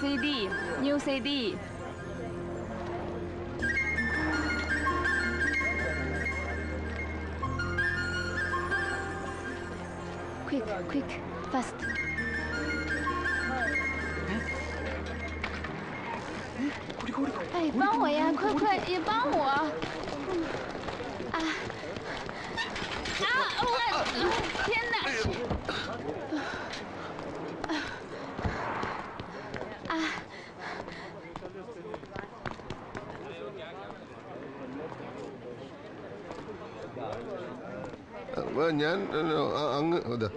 CD, new CD. Quick, fast.哎，帮我呀，快，也帮我！我天哪！ഞാൻ അങ്ങ് ഇത്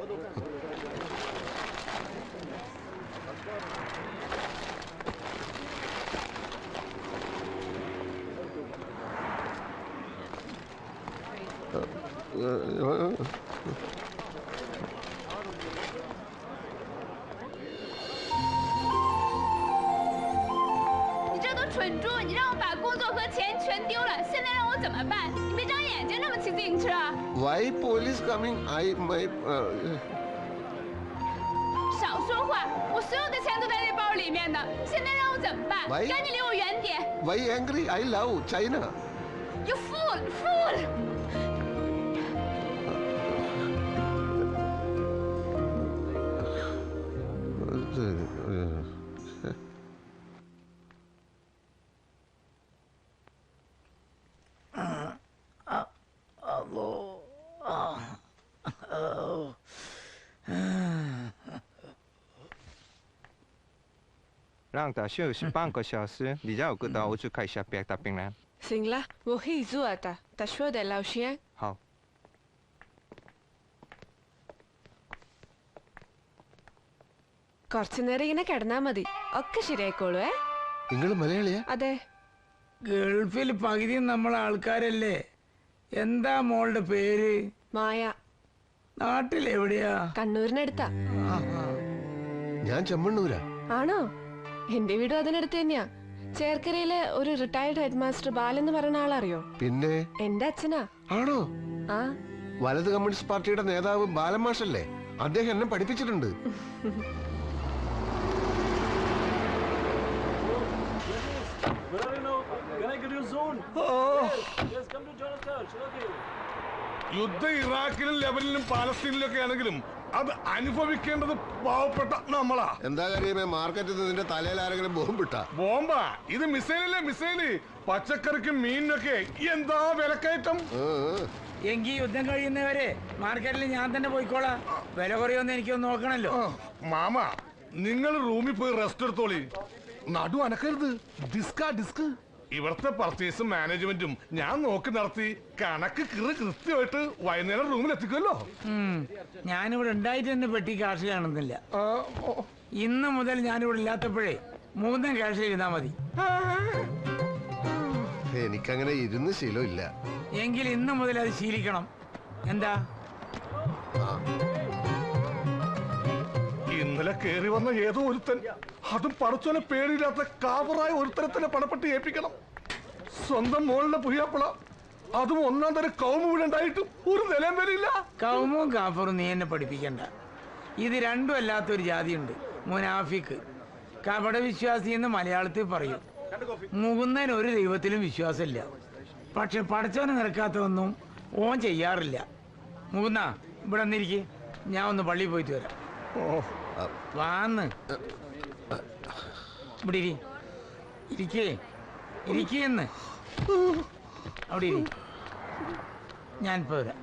你这都蠢猪！你让我把工作和钱全丢了，现在让我怎么办？你别长眼睛，这么骑自行车。Why police coming? I my 少说话！我所有的钱都在那包里面呢，现在让我怎么办？赶紧离我远点 Why angry? I love China. You fool! Lang ta休息半个小时，你让我跟到我去看一下别的病人。行了，我可以做的。他说的老先。好。കുറച്ചു നേരം ഇങ്ങനെ കിടന്നാ മതി, ഒക്കെ ശരിയായിക്കോളൂ. നിങ്ങൾ മലയാളിയാ? അതെ. ഗൾഫിൽ പകുതി നമ്മളെ ആൾക്കാരല്ലേ. എന്താ മോളുടെ പേര്? മായ. നാട്ടിലെവിടെയാ? കണ്ണൂരിനടുത്താ. ഞാൻ ചെമ്മണ്ണൂരാ. ആണോ? എന്റെ വീടും അതിനടുത്ത് തന്നെയാ. ചേർക്കരയിലെ ഒരു റിട്ടയർഡ് ഹെഡ് മാസ്റ്റർ ബാലെന്ന് പറയുന്ന ആളറിയോ? പിന്നെ എന്റെ അച്ഛനാ. ആണോ? ആ, വലത് കമ്മ്യൂണിസ്റ്റ് പാർട്ടിയുടെ നേതാവ് ബാലമാഷല്ലേ? അദ്ദേഹം എന്നെ പഠിപ്പിച്ചിട്ടുണ്ട്. യുദ്ധം ഇറാഖിലും ലെബനിലും പാലസ്തീനിലും ഒക്കെ ആണെങ്കിലും അത് അനുഭവിക്കേണ്ടത് പാവപ്പെട്ട നമ്മളാ. എന്താ കാര്യമേ, മാർക്കറ്റിൽ നിന്റെ തലയിൽ ആരെങ്കിലും ബോംബിട്ടാ? ബോംബാ? ഇത് മിസൈലല്ലേ, മിസൈല്. പച്ചക്കറിക്കും മീനിനൊക്കെ എന്താ വിലക്കയറ്റം. എങ്കിൽ യുദ്ധം കഴിയുന്നവരെ മാർക്കറ്റിൽ ഞാൻ തന്നെ പോയിക്കോളാം. വില കുറയൊന്നും എനിക്കൊന്ന് നോക്കണല്ലോ. മാമ, നിങ്ങൾ റൂമിൽ പോയി റെസ്റ്റ് എടുത്തോളി. നടു അനക്കരുത്. ഡിസ്ക് ഇവിടുത്തെ പർച്ചേസും മാനേജ്മെന്റും ഞാൻ നോക്കി നടത്തി കണക്ക് കൃത്യമായിട്ട് വൈകുന്നേരം റൂമിൽ എത്തിക്കുമല്ലോ. ഞാനിവിടെ ഉണ്ടായിട്ട് തന്നെ പെട്ടി കാശ് കാണുന്നില്ല. ഇന്ന് മുതൽ ഞാനിവിടെ ഇല്ലാത്തപ്പോഴേ മൂന്നും കാശ് ഇരുന്നാ മതി. എനിക്കങ്ങനെ ഇരുന്ന് ശീലമില്ല. എങ്കിൽ ഇന്ന് മുതൽ അത് ശീലിക്കണം. എന്താ? ഇന്നലെ കേറി വന്ന ഏതോ ഒരുത്തൻ, അതും പടച്ചോനെ പേടിയില്ലാത്ത കാവറായ ഒരുത്തരത്തിനെ പണപ്പെട്ടി ഏൽപ്പിക്കണം. സ്വന്തം മോളുടെ പുയ്യാപ്പിള, അതും ഒന്നാം തരം കൗമ ഇവിടെ ഉണ്ടായിട്ടും ഒരു നിലയും വരില്ല. കൗമും കാഫറും നീ എന്നെ പഠിപ്പിക്കണ്ട. ഇത് രണ്ടും അല്ലാത്തൊരു ജാതിയുണ്ട്, മുനാഫിക്ക്. കപട വിശ്വാസി എന്ന് മലയാളത്തിൽ പറയും. മുകുന്നതിന് ഒരു ദൈവത്തിലും വിശ്വാസമില്ല. പക്ഷെ പടച്ചോനെ നിരക്കാത്തതൊന്നും ഓൻ ചെയ്യാറില്ല. മുകുന്ന, ഇവിടെ വന്നിരിക്കെ, ഞാൻ ഒന്ന് പള്ളിയിൽ പോയിട്ട് വരാം. വാന്ന് ഇവിടെ ഇരിക്കേന്ന് അവിടെ ഇരി. ഞാനിപ്പോ വരാം.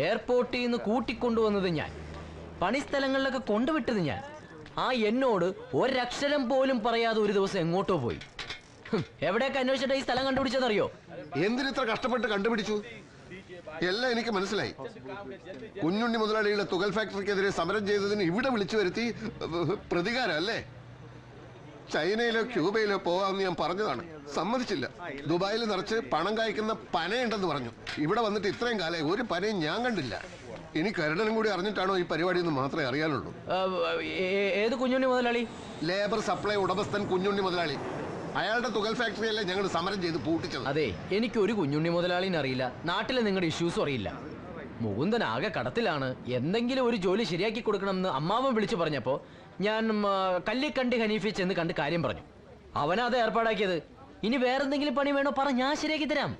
എയർപോർട്ടിൽ നിന്ന് കൂട്ടിക്കൊണ്ടുവന്നത് ഞാൻ, പണിസ്ഥലങ്ങളിലൊക്കെ കൊണ്ടുവിട്ടത് ഞാൻ. എന്നോട് ഒരക്ഷരം പോലും പറയാതെ ഒരു ദിവസം എങ്ങോട്ടോ പോയി. എവിടെയൊക്കെ അന്വേഷിച്ചിട്ട് ഈ സ്ഥലം കണ്ടുപിടിച്ചതറിയോ? എന്തിനിത്ര കഷ്ടപ്പെട്ട് കണ്ടുപിടിച്ചു? എല്ലാം എനിക്ക് മനസ്സിലായി. കുഞ്ഞുണ്ണി മുതലാളിയുടെ തുകൽ ഫാക്ടറിക്കെതിരെ സമരം ചെയ്തതിന് ഇവിടെ വിളിച്ചു വരുത്തി പ്രതികാരം അല്ലേ? ചൈനയിലോ ക്യൂബയിലോ പോവാമെന്ന് ഞാൻ പറഞ്ഞതാണ്, സമ്മതിച്ചില്ല. ദുബായിൽ നിറച്ച് പണം കായ്ക്കുന്ന പനയുണ്ടെന്ന് പറഞ്ഞു. ഇവിടെ വന്നിട്ട് ഇത്രയും കാലം ഒരു പനയും ഞാൻ കണ്ടില്ല. ഇനി കരുടനും കൂടി അറിഞ്ഞിട്ടാണോ ഈ പരിപാടി എന്ന് മാത്രമേ അറിയാനുള്ളൂ. ഏത് കുഞ്ഞുണ്ണി മുതലാളി? ലേബർ സപ്ലൈ ഉടമസ്ഥൻ കുഞ്ഞുണ്ണി മുതലാളി. അയാളുടെ തുകൽ ഫാക്ടറിയല്ലേ ഞങ്ങൾ സമരം ചെയ്ത് പൂട്ടിച്ചത്. അതെ, എനിക്ക് ഒരു കുഞ്ഞുണ്ണി മുതലാളിനെ അറിയില്ല, നാട്ടിലെ നിങ്ങളുടെ ഇഷ്യൂസും അറിയില്ല. മുകുന്ദൻ ആകെ കടത്തിലാണ്. എന്തെങ്കിലും ഒരു ജോലി ശരിയാക്കി കൊടുക്കണമെന്ന് അമ്മാവൻ വിളിച്ചു പറഞ്ഞപ്പോ ഞാൻ കല്ലിക്കണ്ടി ഹനീഫി ചെന്ന് കണ്ട് കാര്യം പറഞ്ഞു. അവനാ അത് ഏർപ്പാടാക്കിയത്. ഇനി വേറെന്തെങ്കിലും പണി വേണോ പറ, ഞാൻ ശരിയാക്കി തരാം.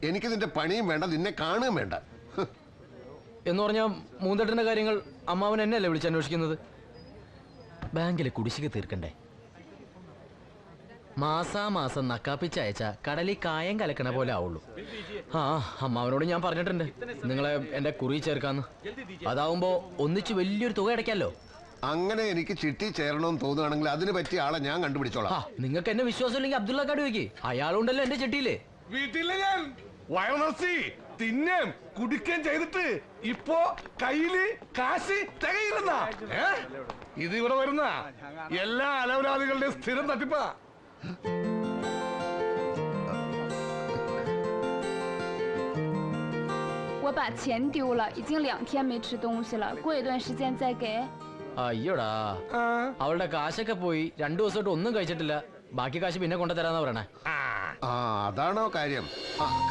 എനിക്ക് നിന്റെ പണിയും വേണ്ട, നിന്നെ കാണുകയും വേണ്ട. എന്ന് പറഞ്ഞാൽ മൂന്തട്ടിന്റെ കാര്യങ്ങൾ അമ്മാവൻ എന്നെയല്ലേ വിളിച്ച് അന്വേഷിക്കുന്നത്? ബാങ്കിലെ കുടിശ്ശിക തീർക്കണ്ടേ? മാസാമാസം നക്കാപ്പിച്ചയച്ച കടലിൽ കായം കലക്കണ പോലെ ആവുള്ളൂ. ആ, അമ്മാവനോട് ഞാൻ പറഞ്ഞിട്ടുണ്ട് നിങ്ങളെ എന്റെ കുറി ചേർക്കാന്ന്. അതാവുമ്പോ ഒന്നിച്ച് വലിയൊരു തുക അടയ്ക്കാലോ. അങ്ങനെ എനിക്ക് ചിട്ടി ചേരണമെന്ന് തോന്നുകയാണെങ്കിൽ അതിന് പറ്റിയ ആളെ ഞാൻ കണ്ടുപിടിച്ചോളാം. നിങ്ങൾക്ക് എന്നെ വിശ്വാസമില്ലെങ്കിൽ അബ്ദുള്ള കാട് വയ്ക്ക്, അയാളുണ്ടല്ലോ എന്റെ ചിട്ടിയില്. വീട്ടിലെ ഞാൻ വയറസി തിന്നേം കുടിക്കുകയും ചെയ്തിട്ട് ഇപ്പോ കയ്യില് കാശ് തികയില്ലെന്ന. ഇത് ഇവിടെ വരുന്ന എല്ലാ അലവരാദികളുടെയും സ്ഥിരം തട്ടിപ്പാ.我把钱丢了，已经2天没吃东西了，过一段时间再给。 അയ്യോടാ, അവളുടെ കാശൊക്കെ പോയി. 2 ദിവസമായിട്ട് ഒന്നും കഴിച്ചിട്ടില്ല. ബാക്കി കാശ് പിന്നെ കൊണ്ടുതരാന്നാ പറയണേ. ആ, അതാണോ കാര്യം?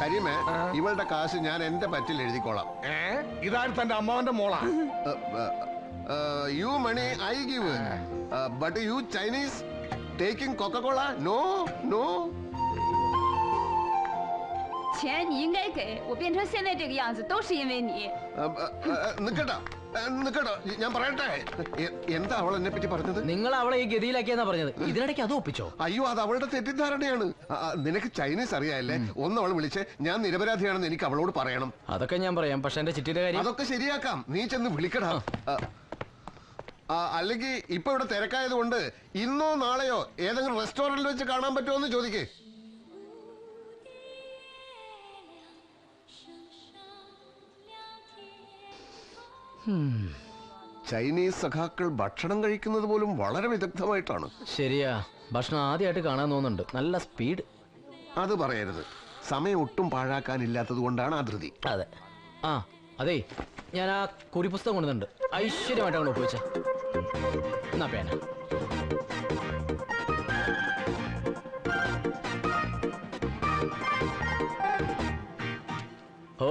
കരിമേ, ഇവളുടെ കാശ് ഞാൻ എന്റെ പറ്റിൽ എഴുതിക്കോളാം. ഇതാണ് തന്റെ അമ്മാവന്റെ മോളാ. You money I give, but you Chinese taking Coca-Cola? No നോ.钱你应该给我，变成现在这个样子都是因为你。നിക്കട്ടോ നിക്കട്ടോ, ഞാൻ പറയട്ടെ. എന്താ അവൾ എന്നെ പറ്റി പറഞ്ഞത്? നിങ്ങൾ അവളെ ഈ ഗതിയിലാക്കിയെന്നാ പറഞ്ഞത്. ഇതിനിടയ്ക്ക് അത് ഒപ്പിച്ചോ? അയ്യോ, അത് അവളുടെ തെറ്റിദ്ധാരണയാണ്. നിനക്ക് ചൈനീസ് അറിയാല്ലേ? ഒന്ന് അവൾ വിളിച്ച് ഞാൻ നിരപരാധിയാണെന്ന് എനിക്ക് അവളോട് പറയണം. അതൊക്കെ ഞാൻ പറയാം, പക്ഷെ എന്റെ ചിട്ടിയുടെ കാര്യം അതൊക്കെ ശരിയാക്കാം. നീ ചെന്ന് വിളിക്കടാ. അല്ലെങ്കിൽ ഇപ്പൊ ഇവിടെ തിരക്കായത് കൊണ്ട് ഇന്നോ നാളെയോ ഏതെങ്കിലും റെസ്റ്റോറന്റിൽ വെച്ച് കാണാൻ പറ്റുമോ എന്ന് ചോദിക്കേ. ചൈനീസ് സഖാക്കൾ ഭക്ഷണം കഴിക്കുന്നത് പോലും വളരെ വിദഗ്ധമായിട്ടാണ്. ശരിയാ, ഭക്ഷണം ആദ്യമായിട്ട് കാണാൻ തോന്നുന്നുണ്ട്. നല്ല സ്പീഡ്. അത് പറയരുത്. സമയം ഒട്ടും പാഴാക്കാനില്ലാത്തത് കൊണ്ടാണ് ആ ധൃതി. അതെ. ആ അതെ, ഞാൻ ആ കുറി പുസ്തകം കൊണ്ടുവന്നുണ്ട്. ഐശ്വര്യമായിട്ട് അങ്ങോട്ട് ഒപ്പിവെച്ചേ. എന്നാ പേന.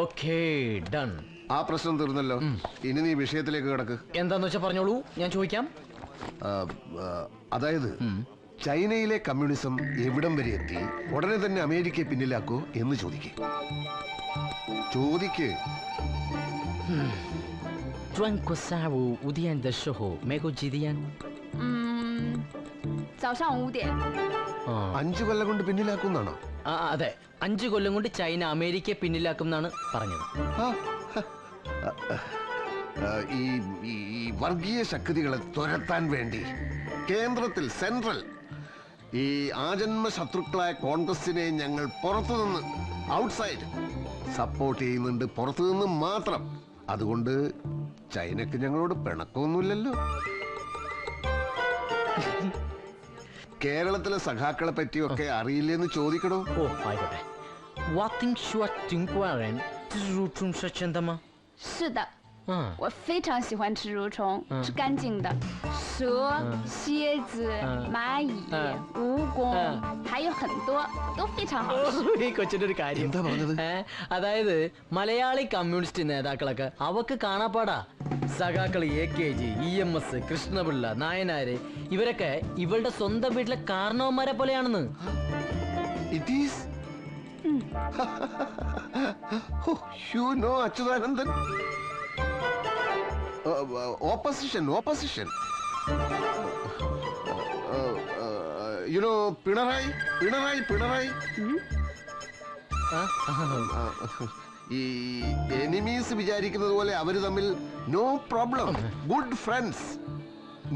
Okay, done. ആ പ്രശ്നം തീർന്നല്ലോ. ഇനി നീ വിഷയത്തിലേക്ക് കിടക്ക്. എന്താന്ന് വെച്ചാ പറഞ്ഞോളൂ, ഞാൻ ചോദിക്കാം. അതായത് ചൈനയിലെ കമ്മ്യൂണിസം എവിടം വരെ എത്തി, ഉടനെ തന്നെ അമേരിക്കയെ പിന്നിലാക്കൂ എന്ന് ചോദിക്ക്. 转过下午5点的时候，美国几点？早上5点。 5 കൊല്ലം കൊണ്ട് പിന്നിലാക്കുന്നാണോ? അതെ, 5 കൊല്ലം കൊണ്ട് ചൈന അമേരിക്കയെ പിന്നിലാക്കും എന്നാണ് പറഞ്ഞത്. ഈ വർഗീയ ശക്തികളെ തുരത്താൻ വേണ്ടി കേന്ദ്രത്തിൽ സെൻട്രൽ ഈ ആജന്മ ശത്രുക്കളായ കോൺഗ്രസിനെ ഞങ്ങൾ പുറത്തുനിന്ന് ഔട്ട്സൈഡ് സപ്പോർട്ട് ചെയ്യുന്നുണ്ട്, പുറത്തുനിന്ന് മാത്രം. അതുകൊണ്ട് ചൈനക്ക് ഞങ്ങളോട് പിണക്കമൊന്നുമില്ലല്ലോ. കേരളത്തിലെ സഖാക്കളെ പറ്റിയൊക്കെ അറിയില്ലെന്ന് ചോദിക്കണോ? ഓ ആയിക്കോട്ടെ. 我听说中国人入虫是真的吗？ 是的，我非常喜欢吃蠕虫，是干净的。蛇、蝎子、蚂蚁、蜈蚣，还有很多都非常好吃。 ഈ കൊച്ചിന്റെ ഒരു കാര്യം എന്താ പറഞ്ഞത്? അതായത് മലയാളി കമ്മ്യൂണിസ്റ്റ് നേതാക്കളൊക്കെ അവക്ക് കാണാപ്പാടാ. സഖാക്കൾ AKG, EMS, കൃഷ്ണപിള്ള, നായനാര് ഇവരൊക്കെ ഇവളുടെ സ്വന്തം വീട്ടിലെ കാരണവന്മാരെ പോലെയാണെന്ന്. It is. You know Achuthanandan. Opposition. You know Pinarayi. ഈ എനിമീസ് വിചാരിക്കുന്നത് പോലെ അവര് തമ്മിൽ no problem, good friends.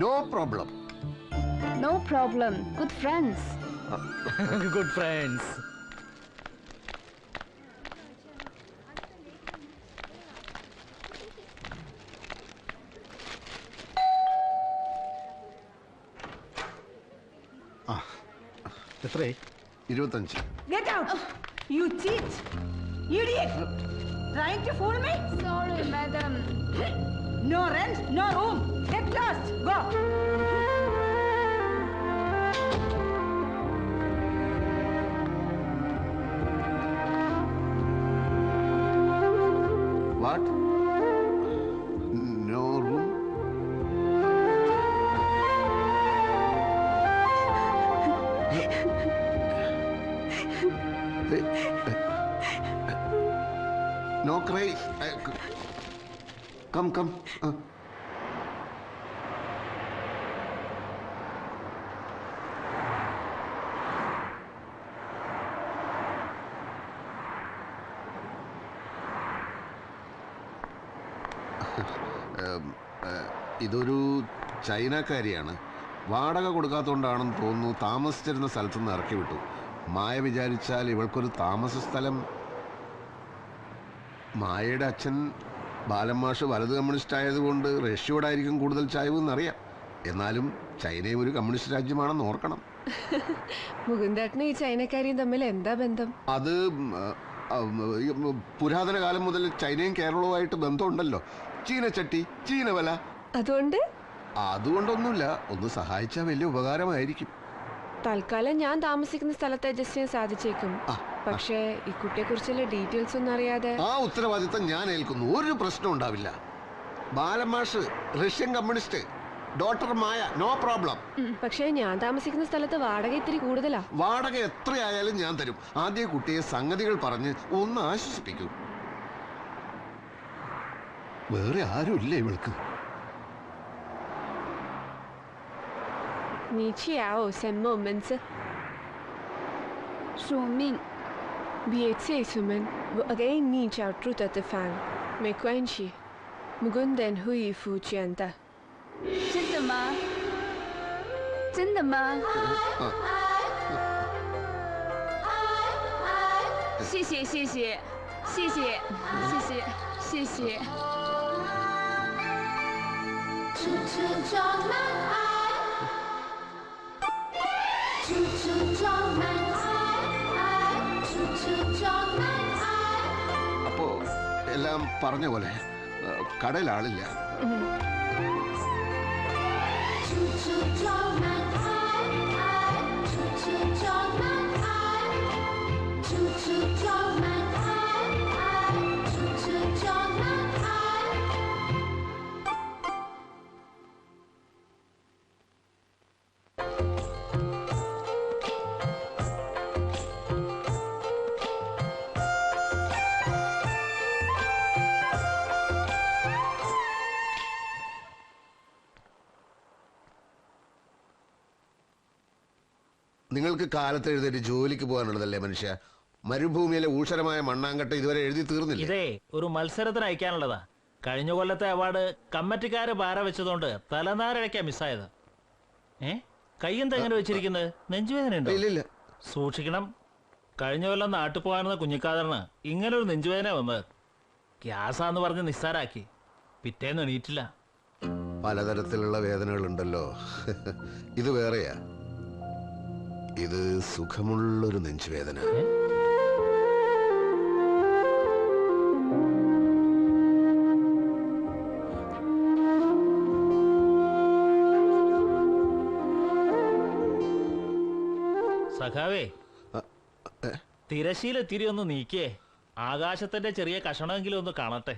No problem. No problem, good friends. Good friends. എത്രേ? 25. Get out! You cheat! Idiot! Trying to fool me? Sorry, madam. No rent, no room. Get lost. Go. What? No room? No cry. Come. ഇതൊരു ചൈനക്കാരിയാണ്. വാടക കൊടുക്കാത്തതുകൊണ്ടാണെന്ന് തോന്നുന്നു താമസിച്ചിരുന്ന സ്ഥലത്തുനിന്ന് ഇറക്കി വിട്ടു. മായ വിചാരിച്ചാൽ ഇവൾക്കൊരു താമസ സ്ഥലം. മായയുടെ അച്ഛൻ ബാലന്മാഷ് വലത് കമ്മ്യൂണിസ്റ്റ് ആയതുകൊണ്ട് റഷ്യയോടായിരിക്കും കൂടുതൽ ചായ്വ് എന്നറിയാം. എന്നാലും ചൈനയും ഒരു കമ്മ്യൂണിസ്റ്റ് രാജ്യമാണെന്ന് ഓർക്കണം. മുകുന്ദേട്ടനും ഈ ചൈനക്കാരിയും തമ്മിൽ എന്താ ബന്ധം? അത് പുരാതന കാലം മുതൽ ചൈനയും കേരളവുമായിട്ട് ബന്ധമുണ്ടല്ലോ. ചീനച്ചട്ടി, ചീനവല. അതുകൊണ്ടൊന്നുമില്ല, ഒന്ന് സഹായിച്ചാൽ വലിയ ഉപകാരമായിരിക്കും. തൽക്കാലം ഞാൻ താമസിക്കുന്ന സ്ഥലത്ത് അഡ്ജസ്റ്റ് ചെയ്യാൻ സാധിച്ചേക്കും. പക്ഷേ ഈ കുട്ടിയെ കുറിച്ചുള്ള ഡീറ്റെയിൽസ് ഒന്നും അറിയാതെ. ആ ഉത്തരവാദിത്തം ഞാൻ ഏൽക്കുന്നു. ഒരു പ്രശ്നം ഉണ്ടാവില്ല. ബാലമാഷ് റഷ്യൻ കമ്മ്യൂണിസ്റ്റ്, ഡോക്ടർ മായ, നോ പ്രോബ്ലം. പക്ഷേ ഞാൻ താമസിക്കുന്ന സ്ഥലത്ത് വാടക ഇത്തിരി കൂടുതലാ. വാടക എത്രയായാലും ഞാൻ തരും. ആദ്യ കുട്ടിയെ സംഗതികൾ പറഞ്ഞ് ഒന്ന് ആശ്വസിപ്പിക്കൂ. വേറെ ആരുമില്ല ഇവൾക്ക്. 你叫什么名字？署名。别催出门，我给你找住的地方，没关系。Mugundan会付钱的。真的吗？真的吗？谢谢。അപ്പോ എല്ലാം പറഞ്ഞ പോലെ കടയിൽ ആളില്ല. നിങ്ങൾക്ക് കാലത്ത് എഴുന്നേറ്റ് ജോലിക്ക് പോകാനുള്ളതല്ലേ മനുഷ്യ? മരുഭൂമിയിലെ ഊഷരമായ മണ്ണാങ്കട്ട ഇതുവരെ എഴുതി തീർന്നില്ല. ഇതേ ഒരു മത്സരത്തിന് അയക്കാനുള്ളതാ. കഴിഞ്ഞ കൊല്ലത്തെ അവാർഡ് കമ്മിറ്റിക്കാര് പാര വെച്ചതുകൊണ്ട് തലനാരഴയ്ക്കാ മിസ്സായത്. കയ്യെന്താ എങ്ങനെ വെച്ചിരിക്കുന്നത്? നെഞ്ചുവേദന ഉണ്ടോ? ഇല്ല. സൂക്ഷിക്കണം. കഴിഞ്ഞ കൊല്ലം നാട്ടിൽ പോകാനെന്ന കുഞ്ഞിക്കാതറിന് ഇങ്ങനൊരു നെഞ്ചുവേദന വന്നത്. ഗ്യാസാന്ന് പറഞ്ഞ് നിസ്സാരാക്കി. പിറ്റേന്ന് എണീറ്റില്ല. പലതരത്തിലുള്ള വേദനകളുണ്ടല്ലോ. ഇത് വേറെയാ. ഇത് സുഖമുള്ളൊരു നെഞ്ചുവേദന. സഖാവേ, തിരശീല തിരി ഒന്ന് നീക്കിയേ. ആകാശത്തിന്റെ ചെറിയ കഷണമെങ്കിലും ഒന്ന് കാണട്ടെ.